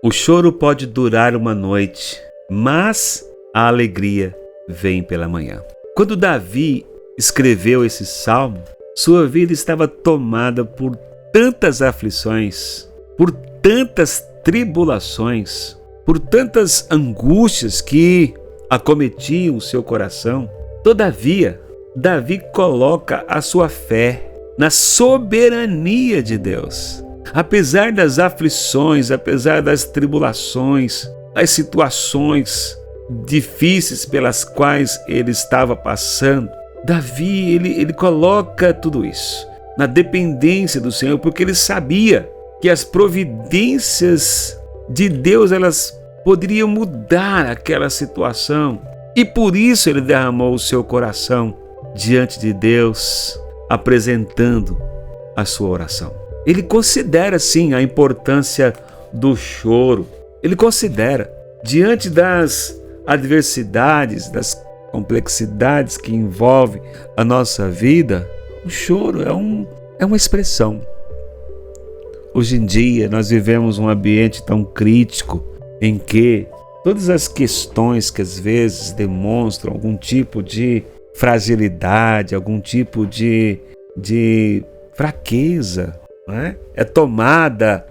O choro pode durar uma noite, mas a alegria vem pela manhã. Quando Davi escreveu esse salmo, sua vida estava tomada por tantas aflições, por tantas tribulações, por tantas angústias que acometiam o seu coração. Todavia, Davi coloca a sua fé na soberania de Deus. Apesar das aflições, apesar das tribulações, das situações difíceis pelas quais ele estava passando, Davi ele coloca tudo isso na dependência do Senhor, porque ele sabia que as providências de Deus elas poderiam mudar aquela situação, e por isso ele derramou o seu coração diante de Deus, apresentando a sua oração. Ele considera sim a importância do choro. Ele considera, diante das adversidades, das complexidades que envolvem a nossa vida, o choro é uma expressão. Hoje em dia nós vivemos um ambiente tão crítico em que todas as questões que às vezes demonstram algum tipo de fragilidade, algum tipo de fraqueza, né? É tomada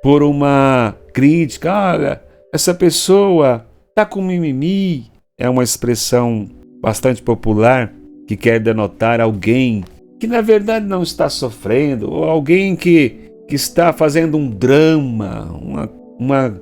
por uma crítica. Olha, essa pessoa está com mimimi. É uma expressão bastante popular que quer denotar alguém que na verdade não está sofrendo, ou alguém que está fazendo um drama, uma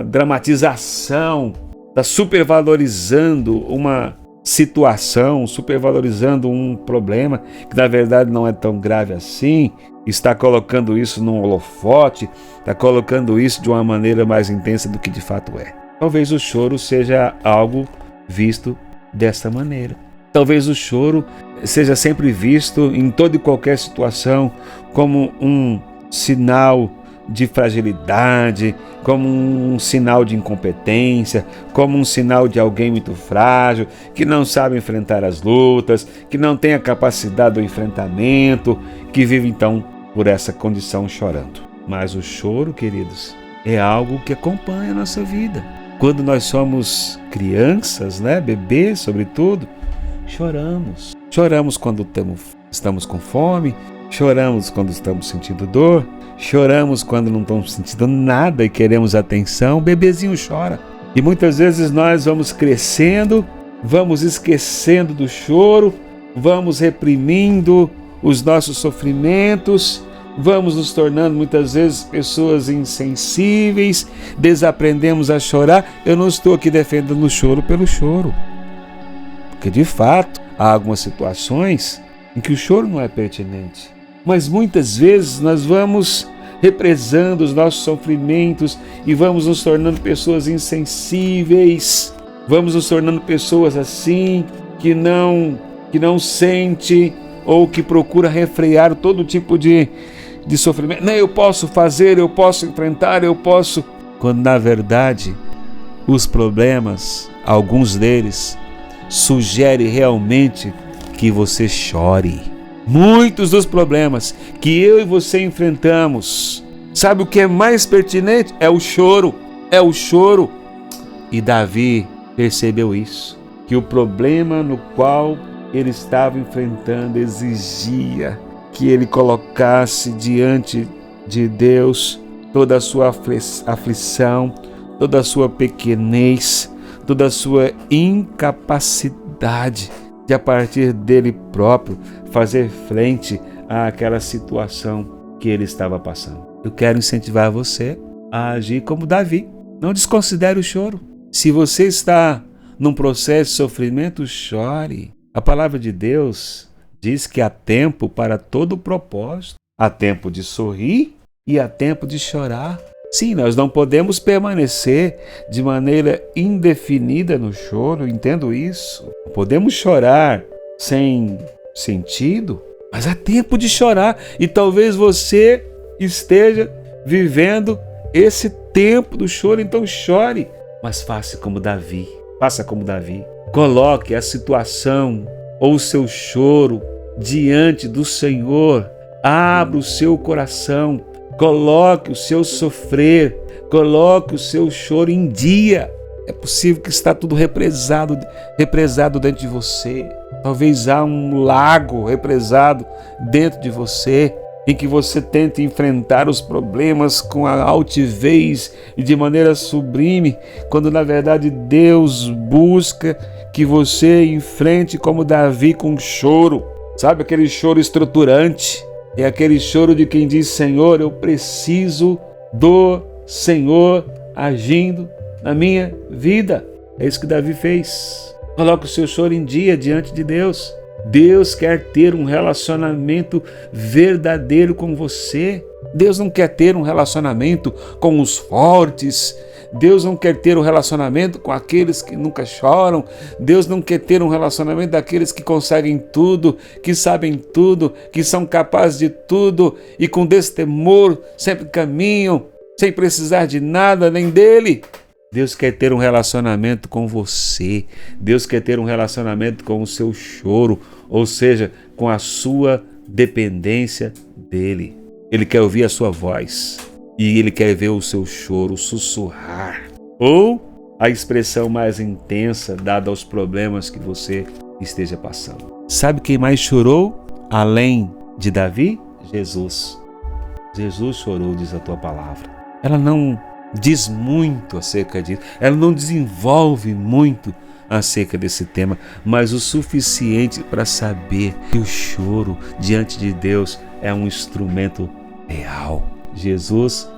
dramatização, está supervalorizando uma situação, supervalorizando um problema que na verdade não é tão grave assim, está colocando isso num holofote, está colocando isso de uma maneira mais intensa do que de fato é. Talvez o choro seja algo visto dessa maneira. Talvez o choro seja sempre visto em toda e qualquer situação como um sinal de fragilidade, como um sinal de incompetência, como um sinal de alguém muito frágil, que não sabe enfrentar as lutas, que não tem a capacidade do enfrentamento, que vive então por essa condição chorando. Mas o choro, queridos, é algo que acompanha a nossa vida. Quando nós somos crianças, bebês sobretudo, choramos. Choramos quando estamos com fome, choramos quando estamos sentindo dor, choramos quando não estamos sentindo nada e queremos atenção. O bebezinho chora. E muitas vezes nós vamos crescendo, vamos esquecendo do choro, vamos reprimindo os nossos sofrimentos, vamos nos tornando muitas vezes pessoas insensíveis, desaprendemos a chorar. Eu não estou aqui defendendo o choro pelo choro, porque de fato há algumas situações em que o choro não é pertinente. Mas muitas vezes nós vamos represando os nossos sofrimentos e vamos nos tornando pessoas insensíveis, vamos nos tornando pessoas assim que não sente ou que procura refrear todo tipo de sofrimento. Não, eu posso fazer, eu posso enfrentar, eu posso. Quando na verdade os problemas, alguns deles, sugerem realmente que você chore. Muitos dos problemas que eu e você enfrentamos, sabe o que é mais pertinente? É o choro. É o choro. E Davi percebeu isso, que o problema no qual ele estava enfrentando exigia que ele colocasse diante de Deus toda a sua aflição, toda a sua pequenez, toda a sua incapacidade de a partir dele próprio fazer frente àquela situação que ele estava passando. Eu quero incentivar você a agir como Davi. Não desconsidere o choro. Se você está num processo de sofrimento, chore. A palavra de Deus diz que há tempo para todo propósito. Há tempo de sorrir e há tempo de chorar. Sim, nós não podemos permanecer de maneira indefinida no choro, entendo isso. Não podemos chorar sem sentido, mas há tempo de chorar. E talvez você esteja vivendo esse tempo do choro, então chore. Mas faça como Davi. Faça como Davi. Coloque a situação ou o seu choro diante do Senhor. Abra o seu coração. Coloque o seu sofrer, Coloque o seu choro em dia. É possível que está tudo represado dentro de você. Talvez há um lago represado dentro de você, em que você tenta enfrentar os problemas com a altivez e de maneira sublime, quando na verdade Deus busca que você enfrente como Davi com choro. Sabe, aquele choro estruturante? É aquele choro de quem diz: Senhor, eu preciso do Senhor agindo na minha vida. É isso que Davi fez. Coloque o seu choro em dia diante de Deus. Deus quer ter um relacionamento verdadeiro com você. Deus não quer ter um relacionamento com os fortes. Deus não quer ter um relacionamento com aqueles que nunca choram. Deus não quer ter um relacionamento daqueles que conseguem tudo, que sabem tudo, que são capazes de tudo e com destemor sempre caminham, sem precisar de nada nem dele. Deus quer ter um relacionamento com você. Deus quer ter um relacionamento com o seu choro, ou seja, com a sua dependência dele. Ele quer ouvir a sua voz e ele quer ver o seu choro sussurrar, ou a expressão mais intensa dada aos problemas que você esteja passando. Sabe quem mais chorou além de Davi? Jesus. Jesus chorou, diz a tua palavra. Ela não diz muito acerca disso, ela não desenvolve muito acerca desse tema, mas o suficiente para saber que o choro diante de Deus é um instrumento real. Jesus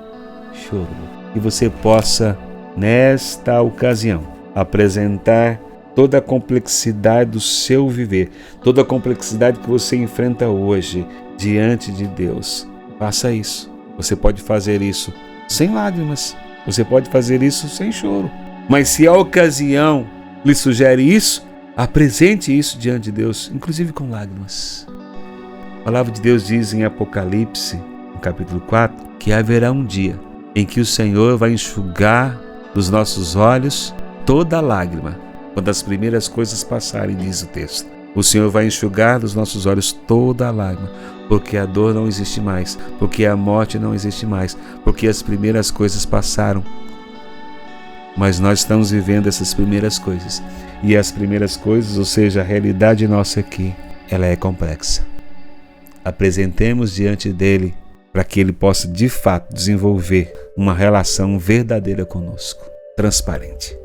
chorou. Que você possa, nesta ocasião, apresentar toda a complexidade do seu viver, toda a complexidade que você enfrenta hoje diante de Deus. Faça isso. Você pode fazer isso sem lágrimas. Você pode fazer isso sem choro. Mas se a ocasião lhe sugere isso, apresente isso diante de Deus, inclusive com lágrimas. A palavra de Deus diz em Apocalipse, no capítulo 4, que haverá um dia em que o Senhor vai enxugar dos nossos olhos toda lágrima, quando as primeiras coisas passarem, diz o texto. O Senhor vai enxugar dos nossos olhos toda a lágrima, porque a dor não existe mais, porque a morte não existe mais, porque as primeiras coisas passaram. Mas nós estamos vivendo essas primeiras coisas. E as primeiras coisas, ou seja, a realidade nossa aqui, ela é complexa. Apresentemos diante dele para que ele possa de fato desenvolver uma relação verdadeira conosco, transparente.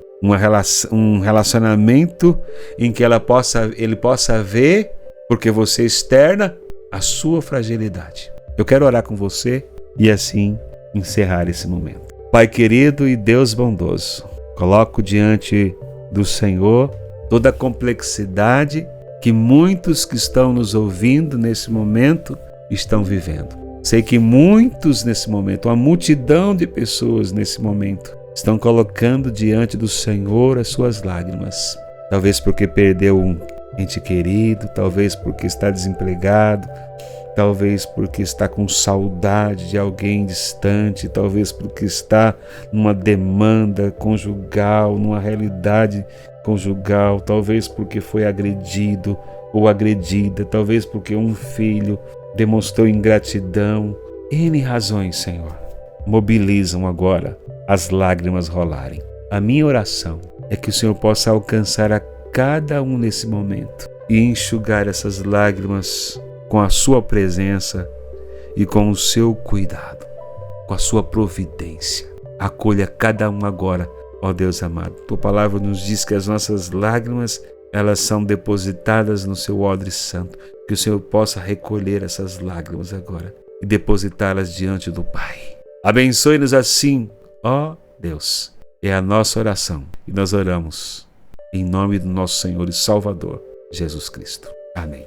Um relacionamento em que ele possa ver, porque você externa a sua fragilidade. Eu quero orar com você e assim encerrar esse momento. Pai querido e Deus bondoso, coloco diante do Senhor toda a complexidade que muitos que estão nos ouvindo nesse momento estão vivendo. Sei que muitos nesse momento, uma multidão de pessoas nesse momento, estão colocando diante do Senhor as suas lágrimas. Talvez porque perdeu um ente querido, talvez porque está desempregado, talvez porque está com saudade de alguém distante, talvez porque está numa demanda conjugal, numa realidade conjugal, talvez porque foi agredido ou agredida, talvez porque um filho demonstrou ingratidão. N razões, Senhor, mobilizam agora as lágrimas rolarem. A minha oração é que o Senhor possa alcançar a cada um nesse momento e enxugar essas lágrimas com a sua presença e com o seu cuidado, com a sua providência. Acolha cada um agora, ó Deus amado. Tua palavra nos diz que as nossas lágrimas, elas são depositadas no seu odre santo. Que o Senhor possa recolher essas lágrimas agora e depositá-las diante do Pai. Abençoe-nos assim, ó Deus. É a nossa oração e nós oramos em nome do nosso Senhor e Salvador, Jesus Cristo. Amém.